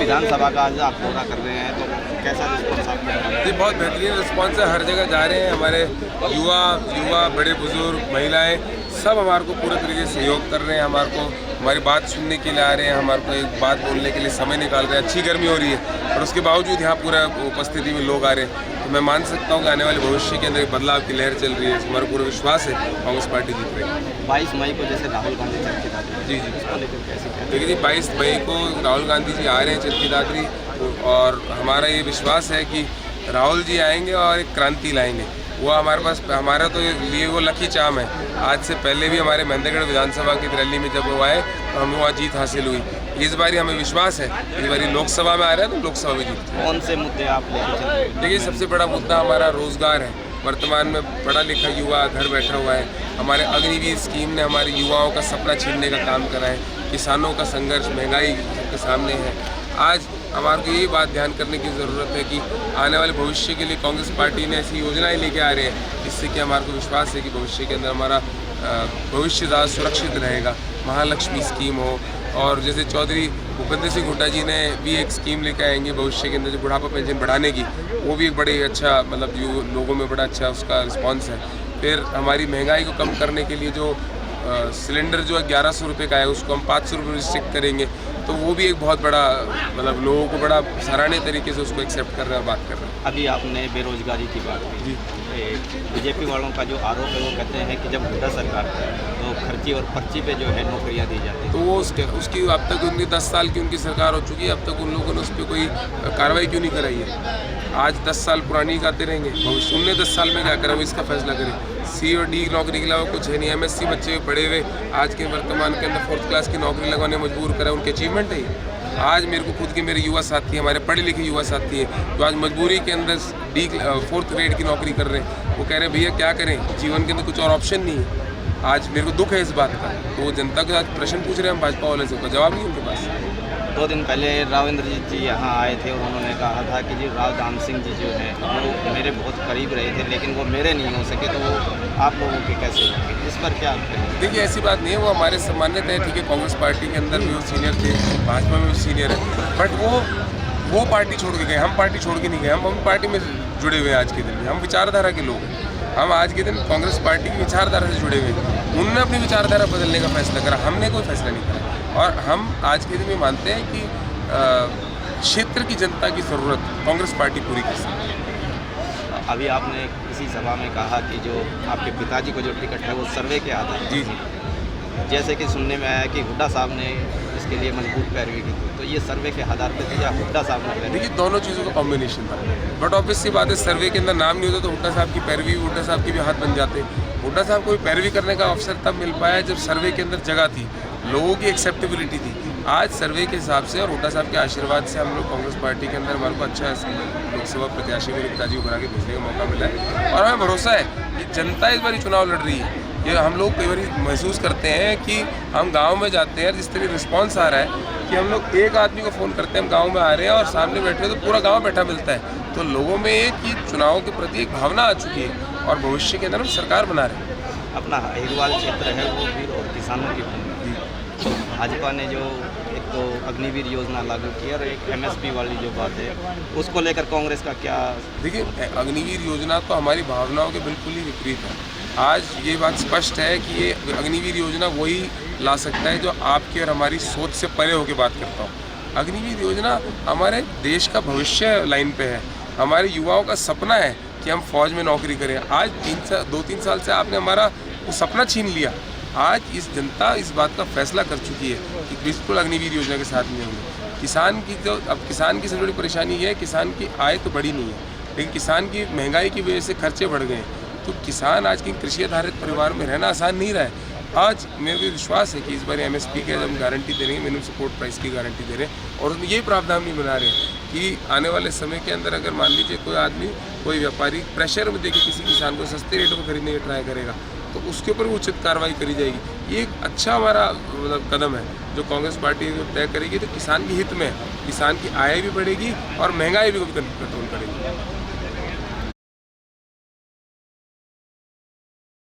विधानसभा का आज आप दौरा कर रहे हैं, तो कैसा रिस्पॉन्स आपको मिला? जी, बहुत बेहतरीन रिस्पॉन्स है। हर जगह जा रहे हैं, हमारे युवा बड़े बुजुर्ग महिलाएं सब हमारे को पूरे तरीके से सहयोग कर रहे हैं। हमारी बात सुनने के लिए आ रहे हैं, हमारे को एक बात बोलने के लिए समय निकाल रहे हैं। अच्छी गर्मी हो रही है और उसके बावजूद यहाँ पूरा उपस्थिति में लोग आ रहे हैं, तो मैं मान सकता हूँ कि आने वाले भविष्य के अंदर एक बदलाव की लहर चल रही है। हमारा पूरा विश्वास है कांग्रेस पार्टी जीत रही है। 22 मई को जैसे राहुल गांधी चरखी दादरी, जी, इसको लेकर कैसे क्या? देखिए जी, 22 मई को राहुल गांधी जी आ रहे हैं चरखी दादरी, और हमारा ये विश्वास है कि राहुल जी आएंगे और एक क्रांति लाएंगे। वो हमारे पास, हमारा तो लिए वो लकी चाम है। आज से पहले भी हमारे महेंद्रगढ़ विधानसभा की रैली में जब वो आए तो हमें वहाँ जीत हासिल हुई। इस बारी हमें विश्वास है, इस बारी लोकसभा में आ रहे हैं तो लोकसभा में जीत। कौन से मुद्दे आप लेकर चल रहे हैं? देखिए, सबसे बड़ा मुद्दा हमारा रोजगार है। वर्तमान में पढ़ा लिखा युवा घर बैठा हुआ है। हमारे अग्निवीर स्कीम ने हमारे युवाओं का सपना छीनने का काम करा है। किसानों का संघर्ष, महंगाई सबके सामने है। आज हमारे को ये बात ध्यान करने की ज़रूरत है कि आने वाले भविष्य के लिए कांग्रेस पार्टी ने ऐसी योजनाएं लेके आ रहे हैं जिससे कि हमारे को विश्वास है कि भविष्य के अंदर हमारा भविष्य ज़्यादा सुरक्षित रहेगा। महालक्ष्मी स्कीम हो, और जैसे चौधरी भूपेंद्र सिंह हुड्डा जी ने भी एक स्कीम लेकर आएंगे भविष्य के अंदर जो बुढ़ापा पेंशन बढ़ाने की, वो भी एक बड़े अच्छा, मतलब लोगों में बड़ा अच्छा उसका रिस्पॉन्स है। फिर हमारी महंगाई को कम करने के लिए जो सिलेंडर जो 1100 रुपये का है उसको हम 500 रुपये रिस्ट्रिक्ट करेंगे, तो वो भी एक बहुत बड़ा, मतलब लोगों को बड़ा सराहनीय तरीके से उसको एक्सेप्ट कर रहे हैं और बात कर रहे हैं। अभी आपने बेरोजगारी की बात की जी। बीजेपी वालों का जो आरोप है वो कहते हैं कि जब हुड्डा सरकार तो खर्ची और पर्ची पे जो है नौकरियां दी जाती हैं, तो वो उसकी अब तक उनकी 10 साल की उनकी सरकार हो चुकी है, अब तक उन लोगों ने उस पर कोई कार्रवाई क्यों नहीं कराई है? आज 10 साल पुरानी गाते रहेंगे, भविष्य उनने 10 साल में क्या करा, वो इसका फैसला करें। C और D नौकरी के अलावा कुछ है नहीं। MSc बच्चे पढ़े हुए आज के वर्तमान के अंदर 4th क्लास की नौकरी लगाने मजबूर करा, उनके अचीवमेंट है ये। आज मेरे को खुद के मेरे युवा साथी, हमारे पढ़े लिखे युवा साथी हैं जो आज मजबूरी के अंदर 4th ग्रेड की नौकरी कर रहे हैं। वो कह रहे हैं भैया क्या करें, जीवन के अंदर कुछ और ऑप्शन नहीं है। आज मेरे को दुख है इस बात का, तो वो जनता के साथ प्रश्न पूछ रहे हैं हम भाजपा वाले से, जवाब नहीं उनके पास। 2 दिन पहले राव इंद्रजीत जी यहाँ आए थे और उन्होंने कहा था कि जी राव दान सिंह जी जो है वो मेरे बहुत करीब रहे थे, लेकिन वो मेरे नहीं हो सके, तो वो आप लोगों के कैसे होंगे? इस पर क्या आप कहेंगे? देखिए, ऐसी बात नहीं है, वो हमारे सम्मानित है। ठीक है, कांग्रेस पार्टी के अंदर भी वो सीनियर थे, भाजपा में भी सीनियर है, बट वो पार्टी छोड़ के गए, हम पार्टी छोड़ के नहीं गए। हम पार्टी में जुड़े हुए हैं आज के दिन में, हम विचारधारा के लोग हैं। हम आज के दिन कांग्रेस पार्टी की विचारधारा से जुड़े हुए हैं। उन्होंने अपनी विचारधारा बदलने का फैसला करा, हमने कोई फैसला नहीं करा। और हम आज के दिन में मानते हैं कि क्षेत्र की जनता की ज़रूरत कांग्रेस पार्टी पूरी कर सकती है। अभी आपने किसी सभा में कहा कि जो आपके पिताजी को जो टिकट है वो सर्वे के आधार पर, जी, जैसे कि सुनने में आया कि हुड्डा साहब ने इसके लिए मजबूत पैरवी की थी, तो ये सर्वे के आधार पर थी या हुड्डा साहब ने? देखिए, दोनों चीज़ों का कॉम्बिनेशन था, बट ऑब्वियस सी बात है सर्वे के अंदर नाम नहीं होता तो हुड्डा साहब की पैरवी, हुड्डा साहब के भी हाथ बन जाते। हुड्डा साहब को भी पैरवी करने का अवसर तब मिल पाया जब सर्वे के अंदर जगह थी, लोगों की एक्सेप्टेबिलिटी थी। आज सर्वे के हिसाब से और हुड्डा साहब के आशीर्वाद से हम लोग कांग्रेस पार्टी के अंदर हमारे को अच्छा लोकसभा प्रत्याशी मेरे पिताजी को बना के भेजने का मौका मिला है, और हमें भरोसा है कि जनता इस बार चुनाव लड़ रही है। ये हम लोग कई बार महसूस करते हैं कि हम गांव में जाते हैं, जिस तरह रिस्पांस आ रहा है कि हम लोग एक आदमी को फ़ोन करते हैं, हम गांव में आ रहे हैं और सामने बैठे हैं तो पूरा गांव बैठा मिलता है। तो लोगों में एक ही चुनाव के प्रति एक भावना आ चुकी है और भविष्य के अंदर हम सरकार बना रहे हैं। अपना अहिरवाल क्षेत्र है वो भी और किसानों की भूमि, भाजपा ने जो एक तो अग्निवीर योजना लागू की और एक MSP वाली जो बात है उसको लेकर कांग्रेस का क्या? देखिए, अग्निवीर योजना तो हमारी भावनाओं के बिल्कुल ही विपरीत है। आज ये बात स्पष्ट है कि ये अग्निवीर योजना वही ला सकता है जो आपकी और हमारी सोच से परे होकर बात करता हूँ। अग्निवीर योजना हमारे देश का भविष्य लाइन पे है, हमारे युवाओं का सपना है कि हम फौज में नौकरी करें। आज 2-3 साल से आपने हमारा वो सपना छीन लिया। आज इस जनता इस बात का फैसला कर चुकी है कि बिल्कुल अग्निवीर योजना के साथ में होंगे। किसान की तो अब किसान की सबसे बड़ी परेशानी ये है, किसान की आय तो बढ़ी नहीं है, लेकिन किसान की महंगाई की वजह से खर्चे बढ़ गए हैं। तो किसान आज के कृषि आधारित परिवार में रहना आसान नहीं रहा है। आज मेरे को विश्वास है कि इस बार MSP के हम गारंटी दे रहे हैं, मिनिमम सपोर्ट प्राइस की गारंटी दे रहे हैं, और ये प्रावधान भी बना रहे हैं कि आने वाले समय के अंदर अगर मान लीजिए कोई आदमी, कोई व्यापारी प्रेशर में देके किसी किसान को सस्ते रेटों में खरीदने की ट्राई करेगा तो उसके ऊपर उचित कार्रवाई करी जाएगी। ये एक अच्छा हमारा मतलब कदम है जो कांग्रेस पार्टी तय करेगी, तो किसान के हित में किसान की आय भी बढ़ेगी और महंगाई भी कंट्रोल करेगी।